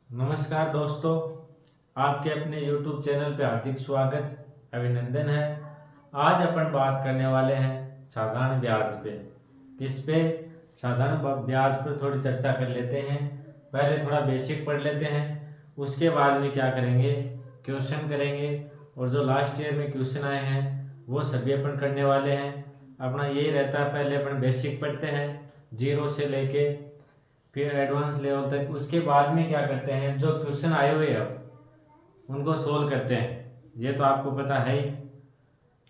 नमस्कार दोस्तों, आपके अपने YouTube चैनल पे हार्दिक स्वागत अभिनंदन है। आज अपन बात करने वाले हैं साधारण ब्याज पे। किस पे? साधारण ब्याज पर थोड़ी चर्चा कर लेते हैं। पहले थोड़ा बेसिक पढ़ लेते हैं, उसके बाद में क्या करेंगे, क्वेश्चन करेंगे। और जो लास्ट ईयर में क्वेश्चन आए हैं वो सभी अपन करने वाले हैं। अपना यही रहता है, पहले अपन बेसिक पढ़ते हैं जीरो से लेके फिर एडवांस लेवल तक। उसके बाद में क्या करते हैं, जो क्वेश्चन आए हुए हैं उनको सोल्व करते हैं। ये तो आपको पता है ही,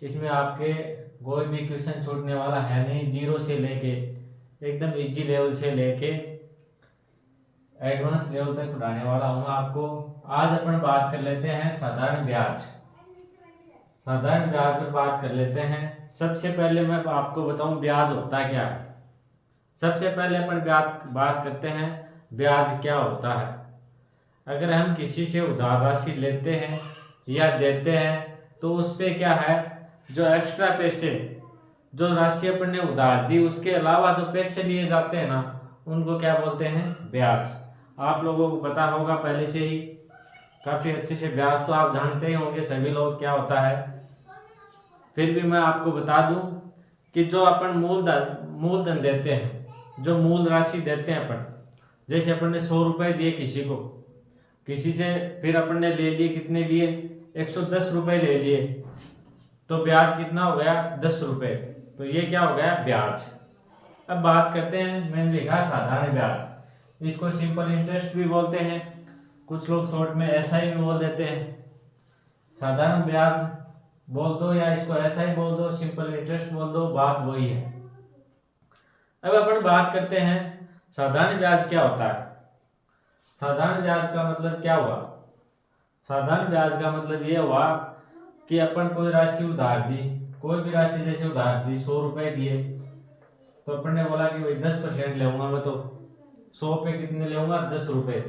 इसमें आपके कोई भी क्वेश्चन छूटने वाला है नहीं। जीरो से लेके एकदम इजी लेवल से लेके एडवांस लेवल तक पढ़ाने वाला हूँ आपको। आज अपन बात कर लेते हैं साधारण ब्याज। साधारण ब्याज पर बात कर लेते हैं। सबसे पहले मैं आपको बताऊं ब्याज होता क्या है। सबसे पहले अपन बात करते हैं ब्याज क्या होता है। अगर हम किसी से उधार राशि लेते हैं या देते हैं तो उस पे क्या है, जो एक्स्ट्रा पैसे, जो राशि अपन ने उधार दी उसके अलावा जो पैसे लिए जाते हैं ना, उनको क्या बोलते हैं, ब्याज। आप लोगों को पता होगा पहले से ही काफी अच्छे से, ब्याज तो आप जानते ही होंगे सभी लोग क्या होता है। फिर भी मैं आपको बता दूं कि जो अपन मूलधन देते हैं, जो मूल राशि देते हैं अपन, जैसे अपन ने 100 रुपए दिए किसी को, किसी से, फिर अपन ने ले लिए, कितने लिए, 110 रुपए ले लिए, तो ब्याज कितना हो गया, 10 रुपए। तो ये क्या हो गया, ब्याज। अब बात करते हैं, मैंने लिखा साधारण ब्याज, इसको सिंपल इंटरेस्ट भी बोलते हैं, कुछ लोग शॉर्ट में एसआई भी बोल देते हैं। साधारण ब्याज बोल दो या इसको एसआई बोल दो, सिंपल इंटरेस्ट बोल दो, बात वही है। अब अपन बात करते हैं साधारण ब्याज क्या होता है। साधारण ब्याज का मतलब क्या हुआ? साधारण ब्याज का मतलब ये हुआ कि अपन कोई राशि उधार दी, कोई भी राशि जैसे उधार दी, 100 रुपए दिए, तो अपन ने बोला कि भाई 10% लेऊंगा मैं, तो 100 पे कितने लेऊंगा, 10 रुपए।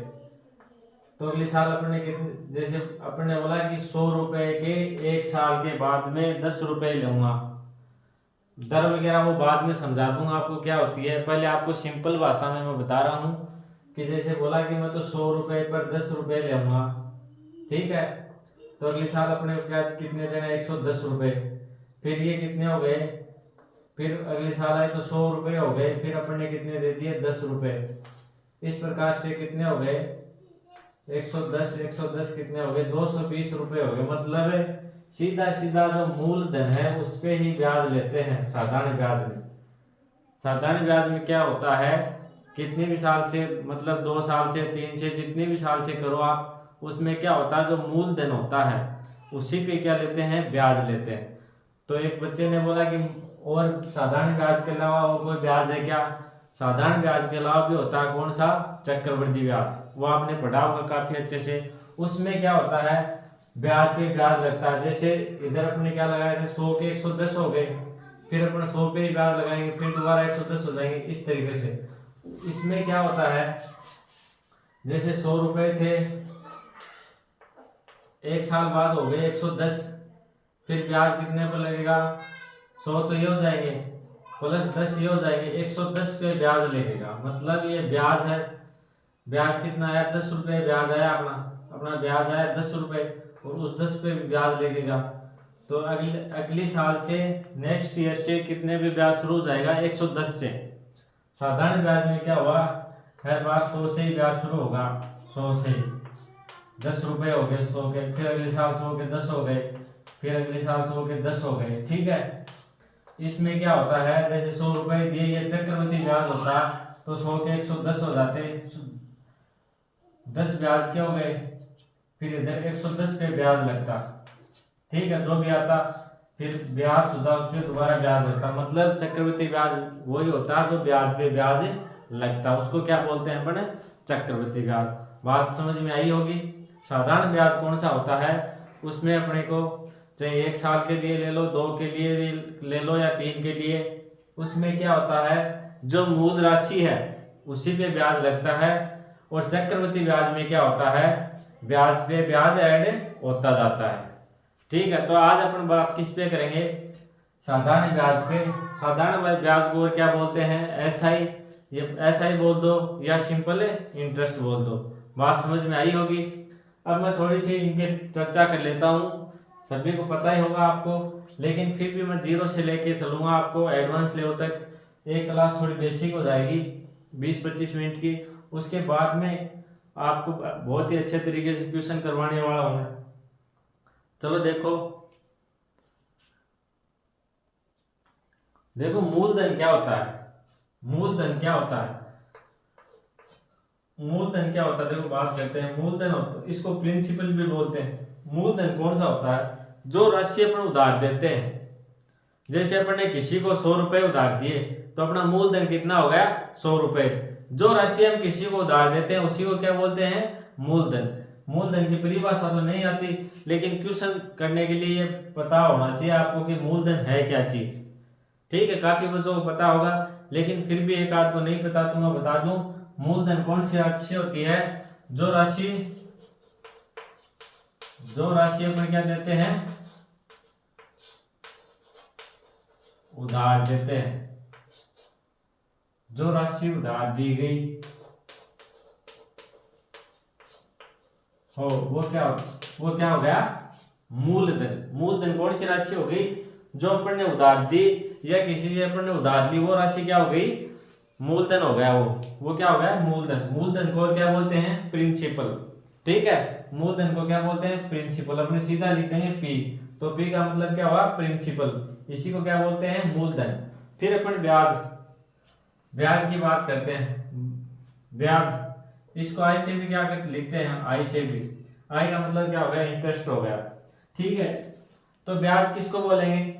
तो अगले साल अपन ने कितने, जैसे अपन ने बोला कि 100 रुपए के एक साल के बाद में 10 रुपए लूंगा। दर वगैरह वो बाद में समझा दूंगा आपको क्या होती है, पहले आपको सिंपल भाषा में मैं बता रहा हूँ कि जैसे बोला कि मैं तो 100 रुपए पर 10 रुपए लूंगा, ठीक है। तो अगले साल अपने क्या कितने देना, 110 रुपए। फिर ये कितने हो गए, फिर अगले साल आए तो 100 रुपए हो गए, फिर अपन ने कितने दे दिए, 10 रुपए। इस प्रकार से कितने हो गए, 110 कितने हो गए, 220 रुपए हो गए। मतलब सीधा सीधा जो मूलधन है उस पे ही ब्याज लेते हैं साधारण ब्याज में। साधारण ब्याज में क्या होता है, कितने भी साल से, मतलब 2 साल से, 3 से, जितने भी साल से करो आप, उसमें क्या होता है, जो मूलधन होता है उसी पे क्या लेते हैं, ब्याज लेते हैं। तो एक बच्चे ने बोला कि और साधारण ब्याज के अलावा और कोई ब्याज है क्या? साधारण ब्याज के अलावा भी होता है, कौन सा, चक्रवृद्धि ब्याज। वो आपने पढ़ा होगा काफी अच्छे से। उसमें क्या होता है, ब्याज पे ब्याज लगता है। जैसे इधर अपने क्या लगाए थे, 100 के 110 हो गए, फिर अपन 100 पे ही ब्याज लगाएंगे, फिर दोबारा 110 हो जाएंगे, इस तरीके से। इसमें क्या होता है, जैसे 100 रुपए थे, एक साल बाद हो गए 110, फिर ब्याज कितने पर लगेगा, 100 तो ये हो जाएंगे, प्लस 10 ये हो जाएंगे, 110 पे ब्याज लगेगा। मतलब ये ब्याज है। ब्याज कितना आया, 10 रुपए ब्याज आया, अपना अपना ब्याज आया 10 रुपए, और उस 10 पे भी ब्याज लगेगा। तो अगली साल से, नेक्स्ट ईयर से कितने भी ब्याज शुरू हो जाएगा, 110 से। साधारण ब्याज में क्या हुआ, हर बार 100 से ही ब्याज शुरू होगा, 100 से 10 रुपए हो गए 100 के, फिर अगले साल 100 के 10 हो गए, फिर अगले साल 100 के 10 हो गए, ठीक है। इसमें क्या होता है, जैसे 100 रुपए दिए, ये चक्रवृद्धि ब्याज होता, तो 100 के 110 हो जाते, 10 ब्याज के हो गए, फिर इधर 110 पे ब्याज लगता, ठीक है, जो भी आता, फिर ब्याज सुधा उस पर दोबारा ब्याज लगता। मतलब चक्रवृद्धि ब्याज वही होता जो ब्याज पे ब्याज लगता, उसको क्या बोलते हैं अपन, चक्रवृद्धि ब्याज। बात समझ में आई होगी। साधारण ब्याज कौन सा होता है, उसमें अपने को चाहे 1 साल के लिए ले लो, 2 के लिए ले लो, या 3 के लिए, उसमें क्या होता है, जो मूल राशि है उसी पे ब्याज लगता है। और चक्रवृद्धि ब्याज में क्या होता है, ब्याज पे ब्याज ऐड होता जाता है, ठीक है। तो आज अपन बात किस पे करेंगे, साधारण ब्याज पे। साधारण ब्याज को क्या बोलते हैं, एसआई, ये एसआई बोल दो या सिंपल इंटरेस्ट बोल दो, बात समझ में आई होगी। अब मैं थोड़ी सी इनके चर्चा कर लेता हूँ, सभी को पता ही होगा आपको, लेकिन फिर भी मैं जीरो से लेके चलूंगा आपको एडवांस लेवल तक। एक क्लास थोड़ी बेसिक हो जाएगी 20-25 मिनट की, उसके बाद में आपको बहुत ही अच्छे तरीके से क्वेश्चन करवाने वाला हूँ मैं। चलो देखो मूलधन क्या होता है। मूलधन क्या होता है? मूलधन क्या होता है देखो बात करते हैं। मूलधन होता, इसको प्रिंसिपल भी बोलते हैं। मूलधन कौन सा होता है? जो राशि अपन उधार देते हैं, जैसे अपन ने किसी को 100 रुपए उधार दिए तो अपना मूलधन कितना हो गया? 100 रुपए। जो राशि हम किसी को उधार देते हैं उसी को क्या बोलते हैं? मूलधन। मूलधन की परिभाषा तो नहीं आती, लेकिन क्वेश्चन करने के लिए ये पता होना चाहिए आपको कि मूलधन है क्या चीज। ठीक है, काफी बच्चों को पता होगा, लेकिन फिर भी एक आध को नहीं पता तो मैं बता दूं। मूलधन कौन सी राशि होती है? जो राशि अपन क्या देते हैं? उधार देते हैं। जो राशि उधार दी गई हो वो क्या हो गया? मूलधन। मूलधन कौन सी राशि हो गई? जो अपन ने उधार दी या किसी से अपन ने उधार ली, वो राशि क्या हो गई? मूलधन हो गया। वो क्या हो गया? मूलधन। मूलधन को क्या बोलते हैं? प्रिंसिपल। ठीक है, मूलधन को क्या बोलते हैं? प्रिंसिपल। अपने सीधा लिख देंगे पी, तो पी का मतलब क्या हुआ? प्रिंसिपल। इसी को क्या बोलते हैं? मूलधन। फिर अपन ब्याज की बात करते हैं। ब्याज, इसको आई से भी क्या करते लिखते हैं? आई से भी। आई का मतलब क्या हो गया? इंटरेस्ट हो गया। ठीक है, तो ब्याज किसको बोलेंगे?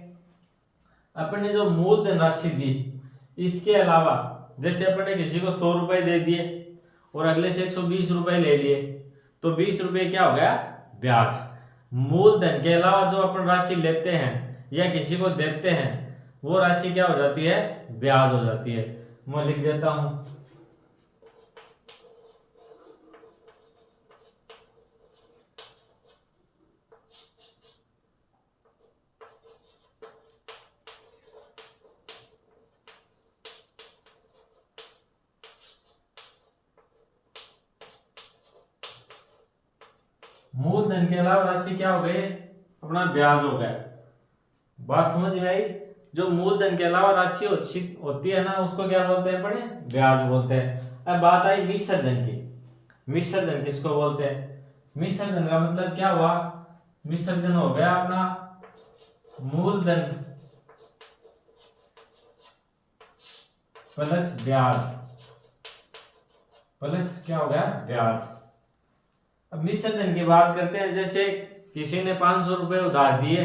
अपन ने जो मूलधन राशि दी, इसके अलावा जैसे अपन ने किसी को 100 रुपए दे दिए और अगले से 120 रुपए ले लिए, तो 20 रुपए क्या हो गया? ब्याज। मूलधन के अलावा जो अपन राशि लेते हैं या किसी को देते हैं, वो राशि क्या हो जाती है? ब्याज हो जाती है। मैं लिख देता हूं। मूलधन के अलावा राशि क्या हो गई? अपना ब्याज हो गया। बात समझ में आई? जो मूलधन के अलावा राशि होती है ना, उसको क्या बोलते हैं? अपने ब्याज बोलते हैं। अब बात आई मिश्र धन की। मिश्र धन किसको बोलते हैं? मिश्र धन का मतलब क्या हुआ? मिश्र धन हो गया अपना मूलधन प्लस ब्याज, प्लस क्या हो गया? ब्याज। अब मिश्र धन की बात करते हैं। जैसे किसी ने 500 रुपए उधार दिए,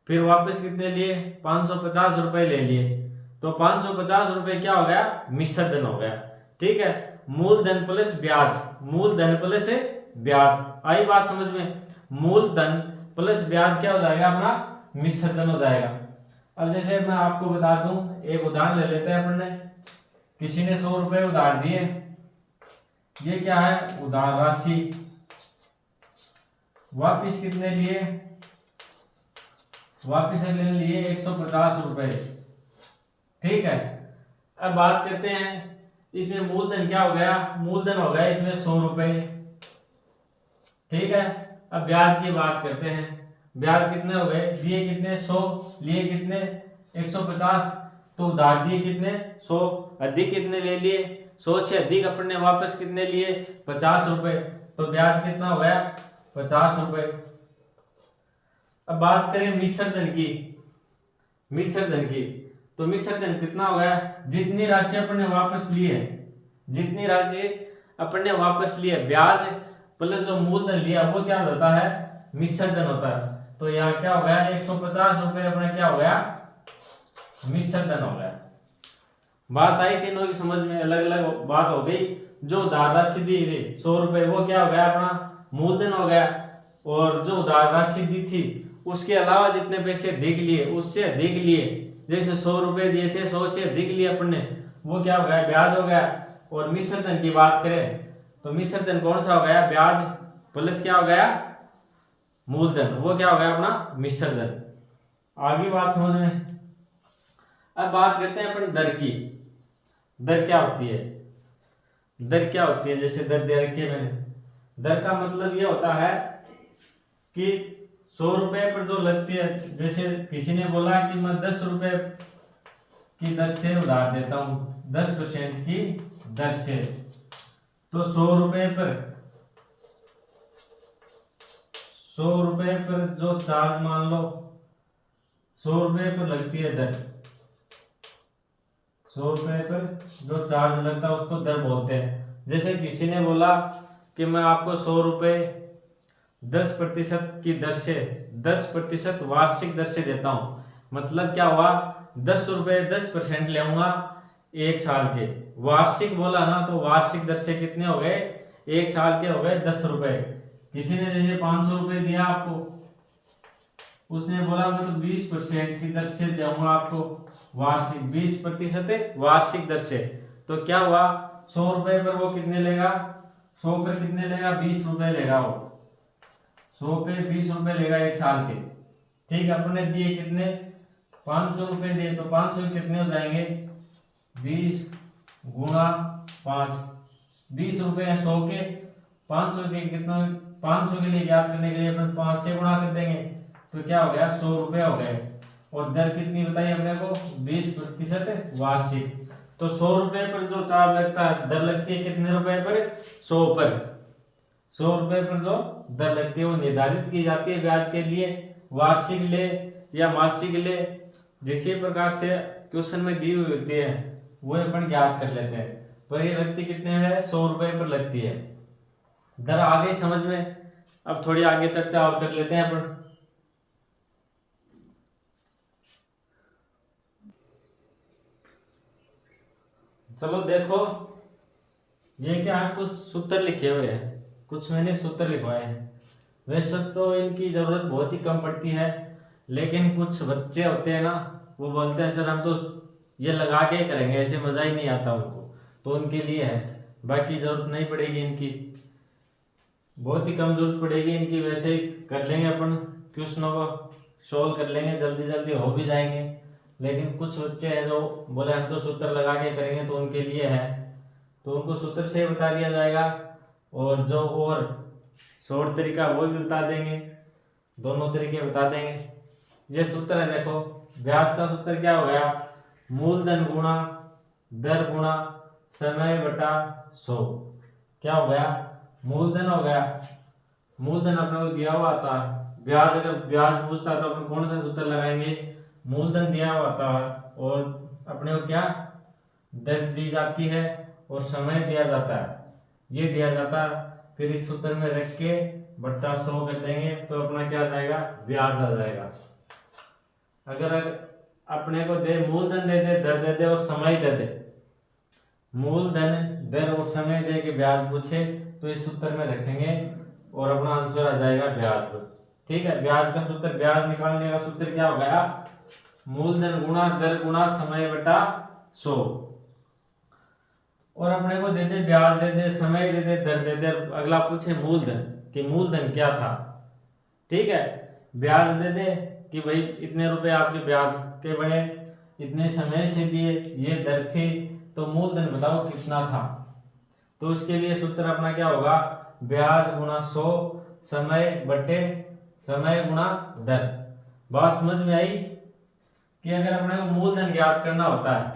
फिर वापस कितने लिए? 550 रुपए ले लिए, तो 550 रुपए क्या हो गया? मिश्र धन हो गया। ठीक है, मूलधन प्लस ब्याज, मूलधन प्लस ब्याज। आई बात समझ में? मूलधन प्लस ब्याज क्या हो जाएगा? अपना मिश्र धन हो जाएगा। अब जैसे मैं आपको बता दूं, एक उदाहरण ले लेते हैं। अपन ने किसी ने 100 रुपए उधार दिए, ये क्या है? उधार राशि। वापिस कितने लिए? वापिस अगले लिए 150 रुपए। ठीक है, अब बात करते हैं इसमें मूलधन क्या हो गया? मूलधन हो गया इसमें 100 रुपए। ठीक है, अब ब्याज की बात करते हैं। ब्याज कितने हो गए? दिए कितने? 100, लिए कितने? 150। तो उधार दिए कितने? 100, अधिक कितने ले लिए? 100 से अधिक अपन ने वापस कितने लिए? 50 रुपए। तो ब्याज कितना हो गया? 50 रुपए। अब बात करें मिश्र धन की। मिश्र धन की, तो मिश्र धन कितना हो गया? जितनी राशि अपन ने वापस ली है, जितनी राशि अपन ने वापस ली है, ब्याज प्लस जो मूलधन लिया, वो क्या होता है? मिश्र धन होता है। तो यहाँ क्या हो गया? 150 रुपए अपना क्या हो गया? मिश्र धन हो गया। बात आई तीनों की समझ में? अलग अलग बात हो गई। जो उधार राशि दी थी 100 रुपए, वो क्या हो गया? अपना मूलधन हो गया। और जो उधार राशि दी थी उसके अलावा जितने पैसे अधिक लिए, उससे अधिक लिए, जैसे 100 रुपए दिए थे, 100 से अधिक लिए अपन ने, वो क्या हो गया? ब्याज हो गया। और मिश्र धन की बात करें तो मिश्र धन कौन सा हो गया? ब्याज प्लस क्या हो गया? मूलधन। वो क्या हो गया? अपना मिश्र धन। आगे बात समझ में? अब बात करते हैं अपन दर की। दर क्या होती है? दर क्या होती है, जैसे दर दे रखी है मैंने, दर का मतलब ये होता है कि 100 रुपए पर जो लगती है, जैसे किसी ने बोला कि मैं 10 रुपए की दर से उधार देता हूं, 10% की दर से, तो 100 रुपए पर जो चार्ज, मान लो 100 रुपए पर लगती है दर, 100 रुपए पर जो चार्ज लगता है उसको दर बोलते हैं। जैसे किसी ने बोला कि मैं आपको 100 रुपए 10% की दर से, 10% वार्षिक दर से देता हूं, मतलब क्या हुआ, 10 रुपए 10% लेऊंगा एक साल के, वार्षिक बोला ना, तो वार्षिक दर से कितने हो गए, एक साल के हो गए 10 रुपए। किसी ने जैसे 500 रुपए दिया आपको, उसने बोला मैं तो 20% की दर से दूंगा आपको, वार्षिक 20% वार्षिक दर से, तो क्या हुआ, 100 रुपए पर वो कितने लेगा, 100 पर कितने लेगा, 20 रुपए लेगा वो, 100 पे 20 रुपए लेगा एक साल के। ठीक, अपने दिए कितने, 500 रुपए दिए, तो 500 कितने हो जाएंगे, 20 गुणा 5, 20 रुपए है 100 के, 500 के कितना, 500 के लिए याद करने के लिए अपन 5 से गुणा कर देंगे, तो क्या हो गया, 100 रुपए हो गए। और दर कितनी बताई अपने को, 20% वार्षिक। तो 100 रुपए पर जो चार्ज लगता है, दर लगती है कितने रुपए पर, 100 पर, 100 रुपए पर जो दर लगती है वो निर्धारित की जाती है ब्याज के लिए, वार्षिक ले या मासिक ले, जिस प्रकार से क्वेश्चन में दी हुई होती है वो अपन याद कर लेते हैं। पर ये लगती कितने है, 100 रुपए पर लगती है दर। आ गई समझ में? अब थोड़ी आगे चर्चा और कर लेते हैं अपन। चलो देखो, ये क्या है, कुछ सूत्र लिखे हुए हैं, कुछ मैंने सूत्र लिखवाए हैं। वैसे तो इनकी जरूरत बहुत ही कम पड़ती है, लेकिन कुछ बच्चे होते हैं ना, वो बोलते हैं सर हम तो ये लगा के करेंगे, ऐसे मजा ही नहीं आता उनको, तो उनके लिए है, बाकी जरूरत नहीं पड़ेगी इनकी, बहुत ही कम जरूरत पड़ेगी इनकी। वैसे ही कर लेंगे अपन, क्वेश्चनों को सोल्व कर लेंगे, जल्दी जल्दी हो भी जाएंगे। लेकिन कुछ बच्चे हैं जो बोले हम तो सूत्र लगा के करेंगे, तो उनके लिए है, तो उनको सूत्र से बता दिया जाएगा, और जो और शॉर्ट तरीका वो भी बता देंगे, दोनों तरीके बता देंगे। ये सूत्र है, देखो ब्याज का सूत्र क्या हो गया, मूलधन गुणा दर गुणा समय बटा 100। क्या हो गया, मूलधन हो गया, मूलधन अपने को दिया हुआ था, ब्याज अगर ब्याज पूछता तो अपन कौन सा सूत्र लगाएंगे, मूलधन दिया हुआ था, और अपने को क्या दर दी जाती है और समय दिया जाता है, ये दिया जाता है, फिर इस सूत्र में रख के बट्टा 100 कर देंगे, तो अपना क्या आ जाएगा, ब्याज आ जाएगा। अगर अपने को दे मूलधन दे दे, दर दे दे और समय दे दे, मूलधन दर और समय दे के ब्याज पूछे, तो इस सूत्र में रखेंगे और अपना आंसर आ जाएगा ब्याज पर। ठीक है, ब्याज का सूत्र, ब्याज निकालने का सूत्र क्या हो गया, मूलधन गुणा दर गुणा समय बटा 100। और अपने को दे दे ब्याज दे दे, समय दे दे, दर दे दे, अगला पूछे मूलधन कि मूलधन क्या था। ठीक है, ब्याज दे दे कि भाई इतने रुपए आपके ब्याज के बने, इतने समय से दिए, ये दर थी, तो मूलधन बताओ कितना था। तो उसके लिए सूत्र अपना क्या होगा, ब्याज गुणा 100 समय बटे समय गुणा दर। बात समझ में आई? कि अगर अपने को मूलधन ज्ञात करना होता है,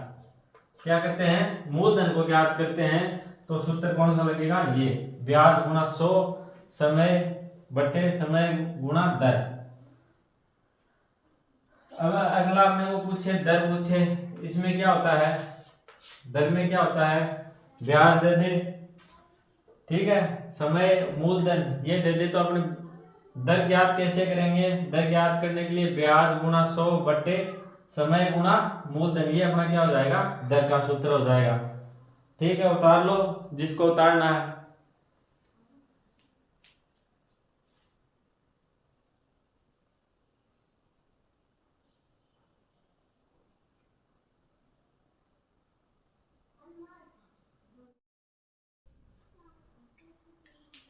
क्या करते हैं, मूलधन को ज्ञात करते हैं, तो सूत्र कौन सा लगेगा, ये ब्याज गुणा 100 समय बटे समय गुणा दर। अब अगला अपने को पूछे दर पूछे, इसमें क्या होता है, दर में क्या होता है, ब्याज दे दे, ठीक है, समय मूलधन ये दे दे, तो अपने दर ज्ञात कैसे करेंगे, दर ज्ञात करने के लिए ब्याज गुणा 100 बटे समय गुणा मूलधन, ये अपना क्या हो जाएगा, दर का सूत्र हो जाएगा। ठीक है, उतार लो जिसको उतारना है।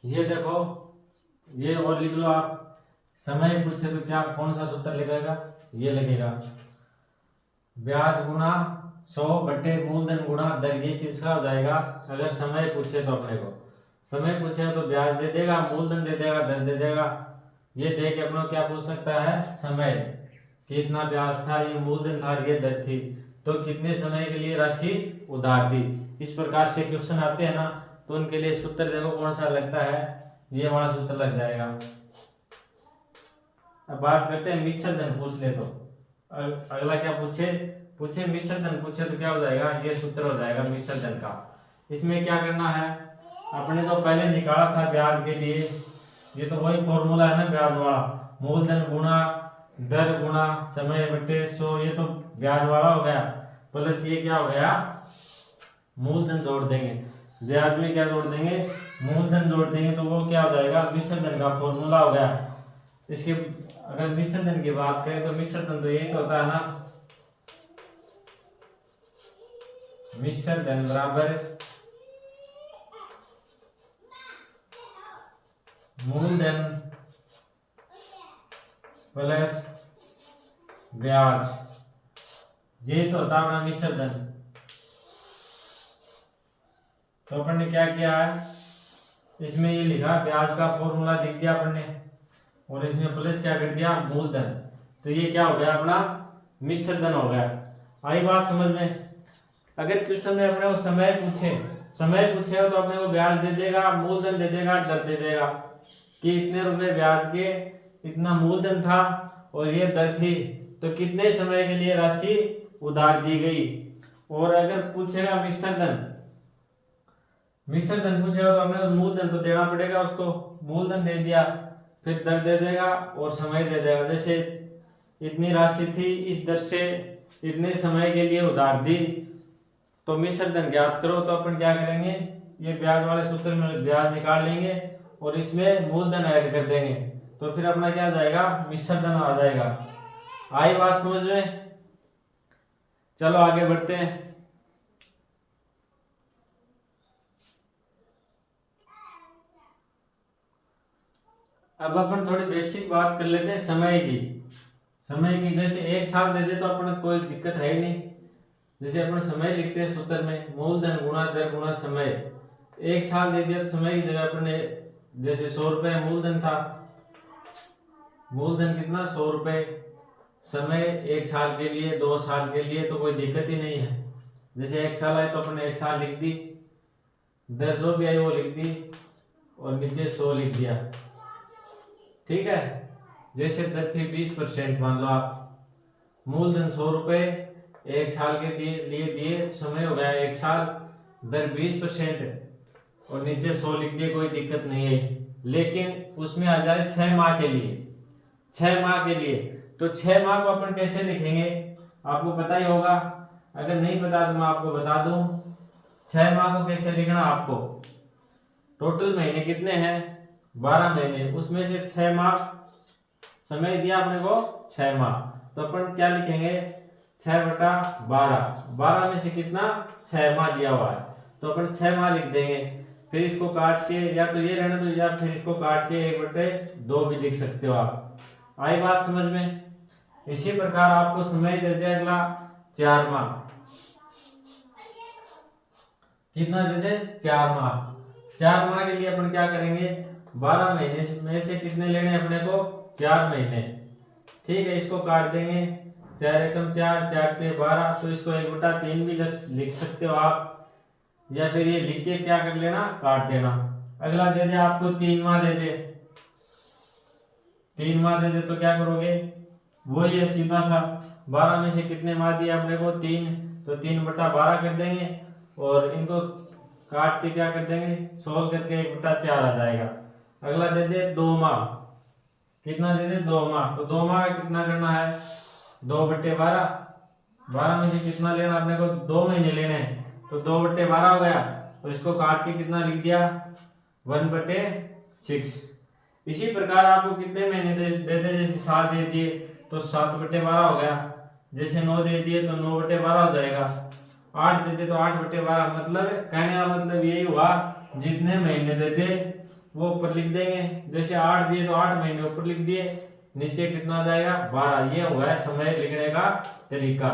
ये देखो, ये और लिख लो आप, समय पूछे तो क्या कौन सा सूत्र लिखेगा, ये लगेगा ब्याज गुणा 100 बटे मूलधन गुणा दर, ये किसका हो जाएगा? अगर समय पूछे तो अपने को समय पूछे तो ब्याज दे देगा, मूलधन दे देगा, दर दे देगा। ये दे के अपने को क्या पूछ सकता है? समय, कितना ब्याज था, ये मूलधन था, ये दर थी, तो कितने समय के लिए राशि उधार दी। इस प्रकार से क्वेश्चन आते हैं ना, तो उनके लिए सूत्र देखो कौन सा लगता है, ये वाला सूत्र लग जाएगा। अब बात करते हैं मिश्र धन पूछ ले तो अगला क्या पूछे मिश्र धन पूछे तो क्या हो जाएगा? ये सूत्र हो जाएगा मिश्र धन का। इसमें क्या करना है, अपने जो पहले निकाला था ब्याज के लिए, ये तो वही फॉर्मूला है ना ब्याज वाला, मूलधन गुणा दर गुणा समय बटे 100, ये तो ब्याज वाला हो गया, प्लस ये क्या हो गया? मूलधन जोड़ देंगे, ब्याज में क्या जोड़ देंगे? मूलधन जोड़ देंगे, तो वो क्या हो जाएगा? मिश्र धन का फॉर्मूला हो गया। इसके अगर मिश्र धन की बात करें तो मिश्र धन तो यही तो होता है ना, मिश्र धन बराबर मूलधन प्लस ब्याज, ये तो होता है अपना मिश्र धन। तो अपन ने क्या किया है, इसमें ये लिखा ब्याज का फॉर्मूला लिख दिया अपन ने, और इसमें प्लस क्या कर दिया? मूलधन। तो ये क्या हो गया? अपना मिश्र धन हो गया। आई बात समझ में? अगर क्वेश्चन में अपने को समय पूछे तो अपने को ब्याज दे देगा, मूलधन दे देगा, दर दे देगा कि इतने रुपए ब्याज के, इतना मूलधन था और ये दर थी, तो कितने समय के लिए राशि उधार दी गई। और अगर पूछेगा मिश्र धन पूछेगा तो अपने मूलधन तो देना पड़ेगा उसको, मूलधन दे दिया, फिर दर दे देगा और समय दे देगा। जैसे इतनी राशि थी, इस दर से इतने समय के लिए उधार दी, तो मिश्र धन ज्ञात करो। तो अपन क्या करेंगे, ये ब्याज वाले सूत्र में ब्याज निकाल लेंगे और इसमें मूलधन ऐड कर देंगे, तो फिर अपना क्या आ जाएगा? मिश्र धन आ जाएगा। आई बात समझ में? चलो आगे बढ़ते हैं। अब अपन थोड़ी बेसिक बात कर लेते हैं समय की। जैसे एक साल दे दे तो अपन कोई दिक्कत है ही नहीं। जैसे अपन समय लिखते हैं सूत्र में, मूलधन गुणा दर गुणा समय। एक साल दे दिया तो समय की जगह अपन ने, जैसे 100 रुपए मूलधन था, मूलधन कितना? 100 रुपए, समय 1 साल के लिए, 2 साल के लिए, तो कोई दिक्कत ही नहीं है। जैसे 1 साल आए तो अपन ने 1 साल लिख दी, दर जो भी आई वो लिख दी, और नीचे 100 लिख दिया। ठीक है, जैसे दर थी 20%, मान लो आप, मूलधन 100 रुपए 1 साल के लिए दिए, समय हो गया 1 साल, दर 20% और नीचे 100 लिख दिए, कोई दिक्कत नहीं है। लेकिन उसमें आ जाए 6 माह के लिए, 6 माह के लिए, तो 6 माह को अपन कैसे लिखेंगे? आपको पता ही होगा, अगर नहीं पता तो मैं आपको बता दूं। 6 माह को कैसे लिखना आपको? टोटल महीने कितने हैं? 12 महीने, उसमें से 6 माह समय दिया अपने को, 6 माह, तो अपन क्या लिखेंगे? 6/12, 12 में से कितना? 6 माह दिया हुआ है, तो अपन 6 माह लिख देंगे। फिर इसको काट के, या तो ये रहने दो, या फिर इसको काट के 1/2 भी लिख सकते हो आप। आई बात समझ में? इसी प्रकार आपको समय दे दे अगला 4 माह, कितना दे दे? 4 माह। 4 माह के लिए अपन क्या करेंगे? 12 महीने में से कितने लेने अपने को? 4 महीने। ठीक है, इसको काट देंगे, 4 एकम 4, 4 ते 12, तो इसको 1/3 भी लिख सकते हो आप, या फिर ये लिख के क्या कर लेना? काट देना। अगला दे दे आपको 3 माह दे दे, 3 माह दे दे तो क्या करोगे? वही है सीधा सा, 12 में से कितने माह दिए अपने को? 3, तो 3/12 कर देंगे, और इनको काट के क्या कर देंगे? सोल्व करके 1/4 आ जाएगा। अगला दे दे 2 माह, कितना दे दे? 2 माह, तो 2 माह का कितना करना है? 2/12, 12 में से कितना लेना अपने को? 2 महीने लेने हैं, तो 2/12 हो गया, और इसको काट के कितना लिख दिया? 1/6। इसी प्रकार आपको कितने महीने दे दे, जैसे 7 दे दिए तो 7/12 हो गया, जैसे 9 दे दिए तो 9/12 हो जाएगा, 8 दे दे तो 8/12। मतलब कहने का मतलब यही हुआ, जितने महीने दे दे वो ऊपर लिख देंगे। जैसे 8 दिए तो 8 महीने ऊपर लिख दिए, नीचे कितना आ जाएगा? 12। ये हो गया समय लिखने का तरीका।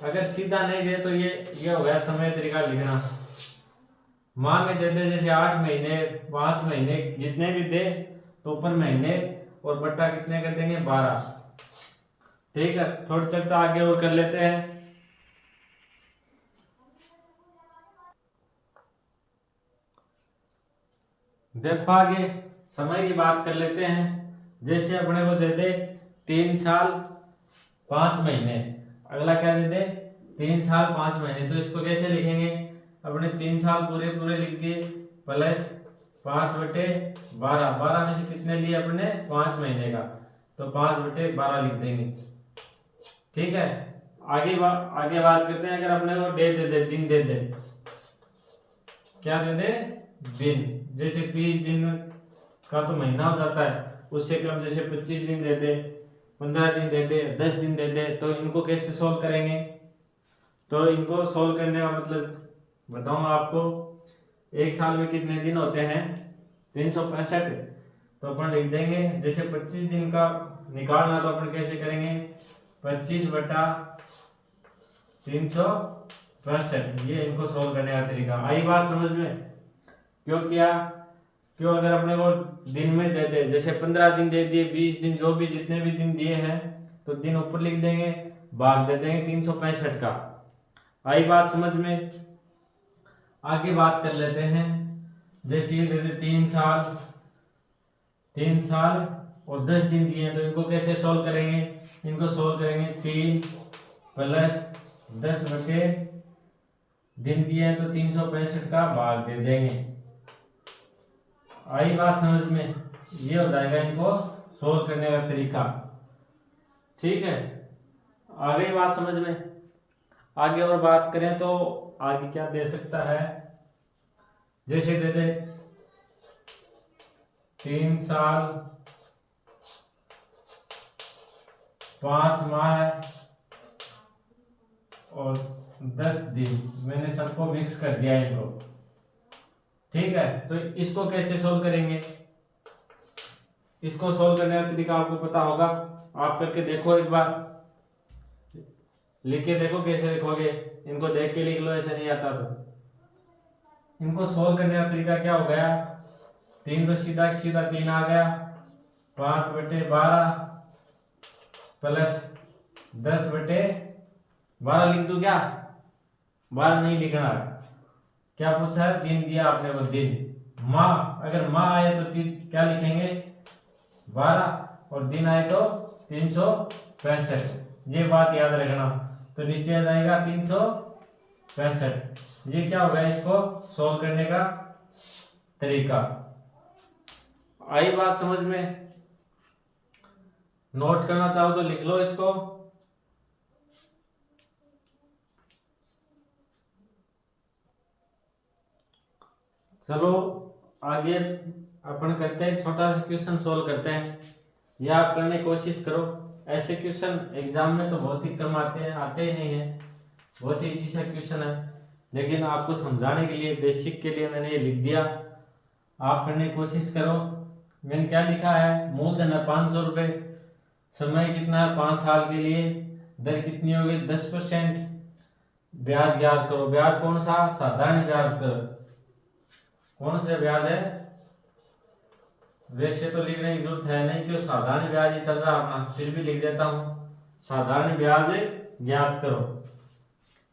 अगर सीधा नहीं दे तो ये हो गया समय तरीका लिखना। माह में दे दे जैसे 8 महीने 5 महीने जितने भी दे तो ऊपर महीने और बट्टा कितने कर देंगे 12। ठीक है, थोड़ी चर्चा आगे और कर लेते हैं। देखो आगे समय की बात कर लेते हैं। जैसे अपने को दे दे 3 साल 5 महीने, अगला क्या दे दे 3 साल 5 महीने, तो इसको कैसे लिखेंगे? अपने 3 साल पूरे पूरे लिख दिए प्लस 5/12, 12 में से कितने लिए अपने 5 महीने का, तो 5/12 लिख देंगे। ठीक है, आगे बात करते हैं। अगर अपने को डे दे दे, दिन दे दे, क्या दे दे दिन, जैसे 30 दिन का तो महीना हो जाता है, उससे कम जैसे 25 दिन दे दे, 15 दिन दे दे, 10 दिन दे दे, तो इनको कैसे सोल्व करेंगे? तो इनको सोल्व करने का मतलब बताऊं आपको। एक साल में कितने दिन होते हैं? 365। तो अपन लिख देंगे जैसे 25 दिन का निकालना, तो अपन कैसे करेंगे 25/365, ये इनको सोल्व करने का तरीका। आई बात समझ में? क्यों किया? क्यों? अगर अपने को दिन में दे दे, जैसे 15 दिन दे दिए, 20 दिन, जो भी जितने भी दिन दिए हैं, तो दिन ऊपर लिख देंगे, भाग दे देंगे 365 का। आई बात समझ में? आगे बात कर लेते हैं। जैसे ये दे दे 3 साल और 10 दिन दिए हैं, तो इनको कैसे सोल्व करेंगे? इनको सोल्व करेंगे 3 + 10 बटे दिन दिए हैं, तो 365 का भाग दे देंगे। आई बात समझ में? ये हो जाएगा इनको सोल्व करने का तरीका। ठीक है, आ गई बात समझ में? आगे और बात करें तो आगे क्या दे सकता है? जैसे दे दे 3 साल 5 माह और 10 दिन, मैंने सबको मिक्स कर दिया इनको। ठीक है, तो इसको कैसे सोल्व करेंगे? इसको सोल्व करने का तरीका आपको पता होगा, आप करके देखो, एक बार लिख के देखो कैसे लिखोगे। इनको देख के लिख लो, ऐसे नहीं आता तो। इनको सोल्व करने का तरीका क्या हो गया? 3 तो सीधा सीधा 3 आ गया, 5/12 प्लस 10/12 लिख दूं क्या? 12 नहीं लिखना। क्या पूछा है? दिन दिया आपने को, दिन। माह, अगर माह आए तो क्या लिखेंगे 12, और दिन आए तो 365। ये बात याद रखना। तो नीचे आ जाएगा 365। ये क्या होगा इसको सोल्व करने का तरीका। आई बात समझ में? नोट करना चाहो तो लिख लो इसको। चलो आगे अपन करते हैं, छोटा सा क्वेश्चन सोल्व करते हैं, या आप करने की कोशिश करो। ऐसे क्वेश्चन एग्जाम में तो बहुत ही कम आते हैं, आते ही नहीं है। बहुत ही इजी सा क्वेश्चन है, लेकिन आपको समझाने के लिए, बेसिक के लिए मैंने ये लिख दिया। आप करने की कोशिश करो। मैंने क्या लिखा है? मूलधन है 500 रुपये, समय कितना है 5 साल के लिए, दर कितनी होगी 10%, ब्याज ज्ञात करो। ब्याज कौन सा? साधारण ब्याज करो। कौन सा ब्याज है? वैसे तो लिखने की जरूरत है नहीं, क्यों साधारण ब्याज ही चल रहा अपना, फिर भी लिख देता हूं, साधारण ब्याज ज्ञात करो।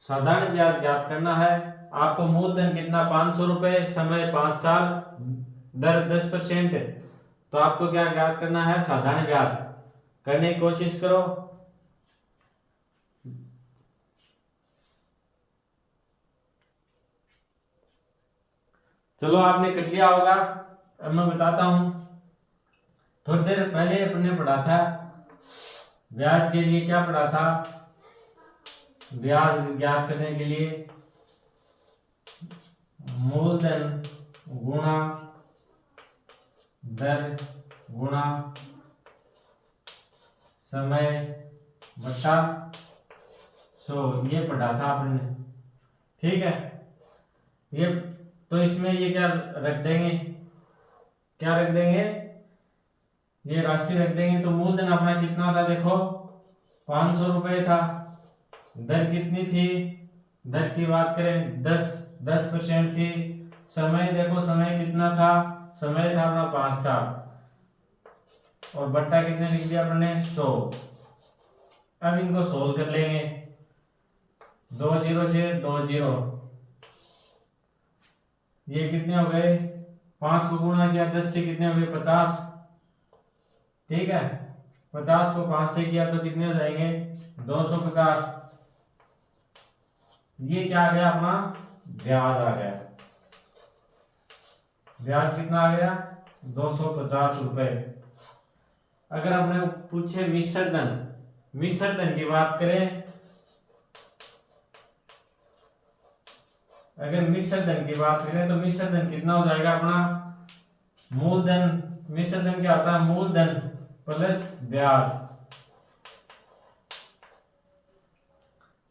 साधारण ब्याज ज्ञात करना है आपको। मूलधन कितना 500 रुपए, समय 5 साल, दर 10%, तो आपको क्या ज्ञात करना है? साधारण ब्याज। करने की कोशिश करो। चलो आपने कर लिया होगा, अब मैं बताता हूं। थोड़ी देर पहले अपने पढ़ा था ब्याज के लिए, क्या पढ़ा था? ब्याज ज्ञात करने के लिए मूलधन गुणा दर गुणा समय बटा 100, ये पढ़ा था आपने। ठीक है, ये तो इसमें ये क्या रख देंगे? क्या रख देंगे? ये राशि रख देंगे। तो मूलधन अपना कितना था? देखो 500 रुपए था, दर कितनी थी, दर की बात करें 10% थी। समय देखो समय कितना था, समय था अपना 5 साल और बट्टा कितने लिख दिया अपने 100। अब इनको सोल्व कर लेंगे, 2 0 से 2 0, ये कितने हो गए, 5 को गुणा किया 10 से कितने हो गए 50। ठीक है, 50 को 5 से किया तो कितने हो जाएंगे 250। ये क्या आ गया अपना ब्याज आ गया, ब्याज कितना आ गया 250 रुपए। अगर आपने पूछे मिश्र धन, मिश्र धन की बात करें, अगर मिश्र धन की बात करें तो मिश्र धन कितना हो जाएगा अपना मूलधन। मिश्र धन क्या होता है, मूलधन प्लस ब्याज,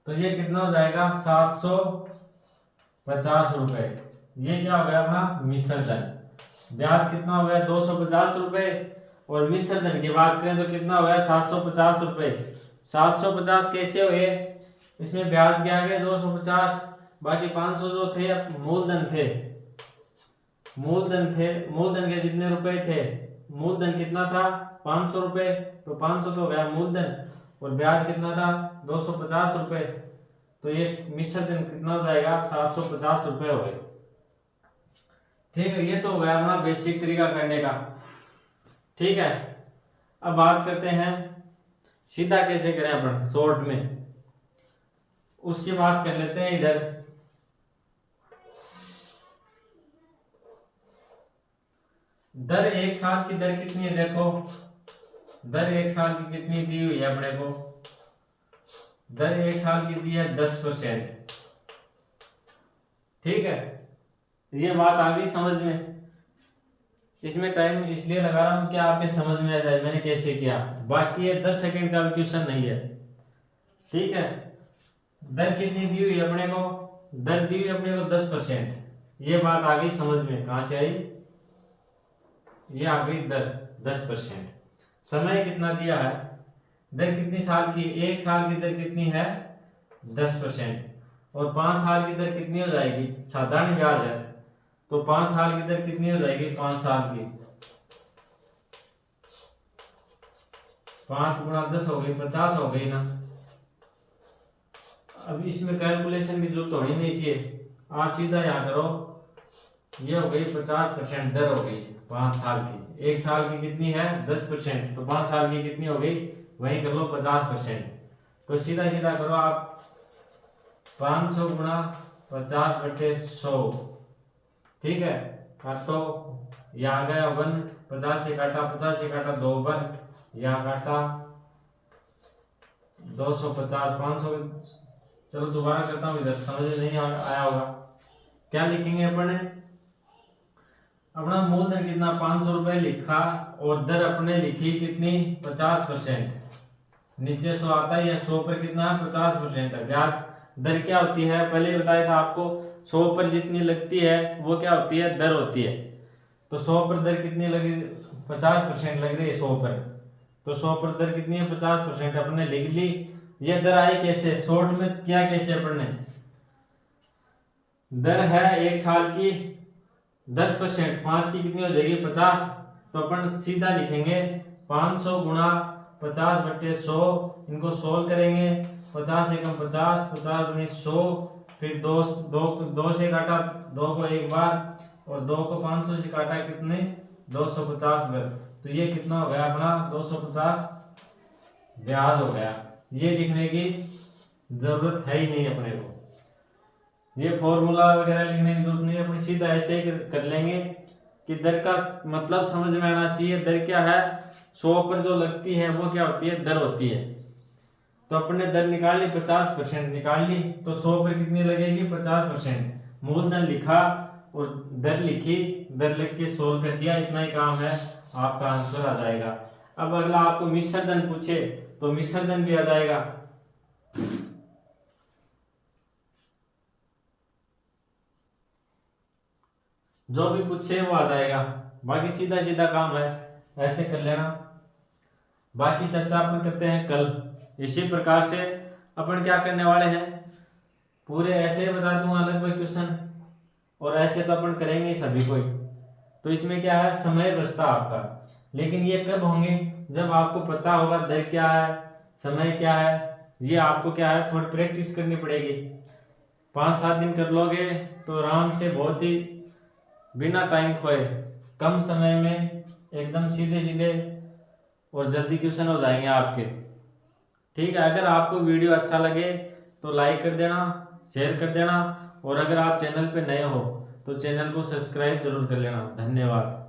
तो ये कितना हो जाएगा 750 रुपए। ये क्या हो गया अपना मिश्र धन। ब्याज कितना हो गया 250 रुपए और मिश्र धन की बात करें तो कितना हो गया 750 रुपए। 750 कैसे हुए, इसमें ब्याज क्या आ गया 250, बाकी 500 जो थे मूलधन थे, मूलधन के जितने रुपए थे, मूलधन कितना था 500 रुपए, तो 500 तो हो गया मूलधन और ब्याज कितना था 250 रुपए, तो ये मिश्र धन कितना हो जाएगा 750 रुपए हो गए। ठीक है, ये तो हो गया अपना बेसिक तरीका करने का। ठीक है, अब बात करते हैं सीधा कैसे करें अपन शॉर्ट में, उसकी बात कर लेते हैं। इधर दर एक साल की दर कितनी है, देखो दर एक साल की कितनी दी हुई है अपने को, दर एक साल की दी है 10%। ठीक है, ये बात आ गई समझ में। इसमें टाइम इसलिए लगा रहा हूं कि आपके समझ में आ जाए मैंने कैसे किया, बाकी ये 10 सेकंड का क्वेश्चन नहीं है। ठीक है, दर कितनी दी हुई है अपने को, दर दी हुई अपने को 10%। ये बात आ गई समझ में, कहां से आई, ये आ गई दर 10%। समय कितना दिया है, दर कितनी साल की, एक साल की दर कितनी है 10% और 5 साल की दर कितनी हो जाएगी, साधारण ब्याज है तो 5 साल की दर कितनी हो जाएगी 5 साल की, 5 गुणा 10 हो गई 50 हो गई ना। अब इसमें कैलकुलेशन की जरूरत होनी नहीं चाहिए, आप सीधा यहाँ करो, ये हो गई 50% दर हो गई 5 साल की। एक साल की कितनी है 10%, तो 5 साल की कितनी हो गई, वही कर लो 50%। तो सीधा सीधा करो आप, 500 गुणा 50/100। ठीक है, काटो, यहाँ गया 1, 50 से काटा 50 से काटा 2 पर, यहाँ काटा 250, 500। चलो दोबारा करता हूँ, इधर समझ नहीं आया होगा। क्या लिखेंगे अपन, अपना मूलधन कितना 500 रुपए लिखा और दर अपने लिखी कितनी 50%, नीचे 100 आता है या 100 पर कितना है 50% है। ब्याज दर क्या होती है, पहले बताया था आपको, 100 पर जितनी लगती है वो क्या होती है दर होती है। तो 100 पर दर कितनी लगी 50% लग रही है 100 पर, तो 100 पर दर कितनी है 50% अपने लिख ली। ये दर आई कैसे, शॉर्ट में किया कैसे अपन ने, दर है एक साल की 10%, 5 की कितनी हो जाएगी 50, तो अपन सीधा लिखेंगे 500 गुणा 50/100, इनको सोल्व करेंगे, 50 एकम 50, 50 गुणी 100, फिर 2 से काटा 2 को एक बार और 2 को 500 से काटा कितने 250 बार, तो ये कितना हो गया अपना 250 ब्याज हो गया। ये लिखने की जरूरत है ही नहीं अपने को, ये फॉर्मूला वगैरह लिखने की जरूरत नहीं है, अपनी सीधा ऐसे ही कर लेंगे कि दर का मतलब समझ में आना चाहिए। दर क्या है, 100 पर जो लगती है वो क्या होती है दर होती है। तो अपने दर निकाल ली 50% निकाल ली, तो 100 पर कितनी लगेगी 50%, मूलधन लिखा और दर लिखी, दर लिख के सोल्व कर दिया, इतना ही काम है, आपका आंसर आ जाएगा। अब अगला आपको मिश्र धन पूछे तो मिश्र धन भी आ जाएगा। जो भी पूछे वो आ जाएगा, बाकी सीधा सीधा काम है, ऐसे कर लेना। बाकी चर्चा अपन करते हैं कल। इसी प्रकार से अपन क्या करने वाले हैं, पूरे ऐसे ही बता दूंगा अलग अलग क्वेश्चन, और ऐसे तो अपन करेंगे सभी को। तो इसमें क्या है, समय बचता आपका, लेकिन ये कब होंगे, जब आपको पता होगा दर क्या है, समय क्या है। ये आपको क्या है, थोड़ी प्रैक्टिस करनी पड़ेगी। 5-7 दिन कर लोगे तो आराम से, बहुत ही बिना टाइम खोए, कम समय में एकदम सीधे सीधे और जल्दी क्वेश्चन हो जाएंगे आपके। ठीक है, अगर आपको वीडियो अच्छा लगे तो लाइक कर देना, शेयर कर देना, और अगर आप चैनल पे नए हो तो चैनल को सब्सक्राइब जरूर कर लेना। धन्यवाद।